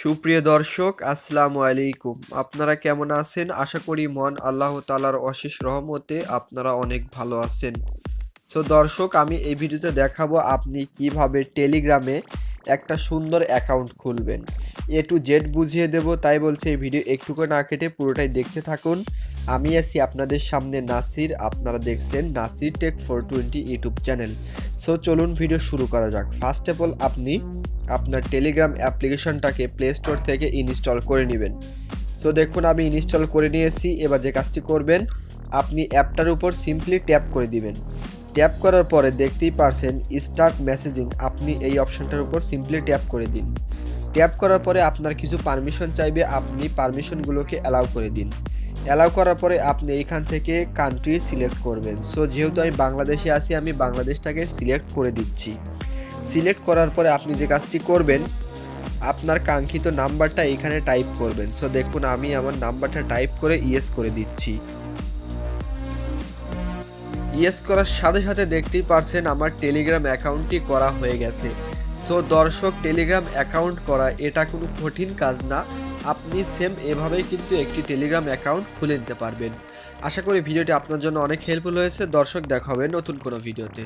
সুপ্রিয় দর্শক আসসালামু আলাইকুম। আপনারা কেমন আছেন? আশা করি মহান আল্লাহ তাআলার অশেষ রহমতে আপনারা অনেক ভালো আছেন। সো দর্শক, আমি এই ভিডিওতে দেখাবো আপনি কিভাবে টেলিগ্রামে একটা সুন্দর অ্যাকাউন্ট খুলবেন। এ টু জেড বুঝিয়ে দেব, তাই বলছি এই ভিডিও একটুকু না কেটে পুরোটাই দেখতে থাকুন। আমি আছি আপনাদের সামনে নাসির, আপনারা দেখছেন Nasir tech 420 YouTube channel. So চলুন ভিডিও শুরু করা যাক। ফার্স্ট অফ অল আপনি আপনার টেলিগ্রাম অ্যাপ্লিকেশনটাকে প্লে স্টোর থেকে ইনস্টল করে নেবেন। সো দেখুন আমি ইনস্টল করে নিয়েছি। এবার যে কাজটি করবেন, আপনি অ্যাপটার উপর সিম্পলি ট্যাপ করে দিবেন। ট্যাপ করার পরে দেখতেই পারছেন স্টার্ট মেসেজিং, আপনি এই অপশনটার উপর সিম্পলি ট্যাপ করে দিন। ট্যাপ করার পরে আপনার কিছু পারমিশন চাইবে, আপনি পারমিশনগুলোকে অ্যালাউ করে দিন। অ্যালাউ করার পরে আপনি এইখান থেকে কান্ট্রি সিলেক্ট করবেন। সো যেহেতু আমি বাংলাদেশে আছি, আমি বাংলাদেশটাকে সিলেক্ট করে দিচ্ছি। সিলেক্ট করার পরে আপনি যে কাজটি করবেন, আপনার কাঙ্ক্ষিত নাম্বারটা এখানে টাইপ করবেন। সো দেখুন আমি আমার নাম্বারটা টাইপ করে ইয়েস করে দিচ্ছি। ইয়েস করার সাথে সাথে দেখতেই পারছেন আমার টেলিগ্রাম অ্যাকাউন্টটি করা হয়ে গেছে। সো দর্শক, টেলিগ্রাম অ্যাকাউন্ট করা এটা কোনো কঠিন কাজ না। আপনি সেম এভাবেই কিন্তু একটি টেলিগ্রাম অ্যাকাউন্ট খুলে নিতে পারবেন। আশা করি ভিডিওটি আপনার জন্য অনেক হেল্পফুল হয়েছে। দর্শক, দেখা হবে নতুন কোনো ভিডিওতে।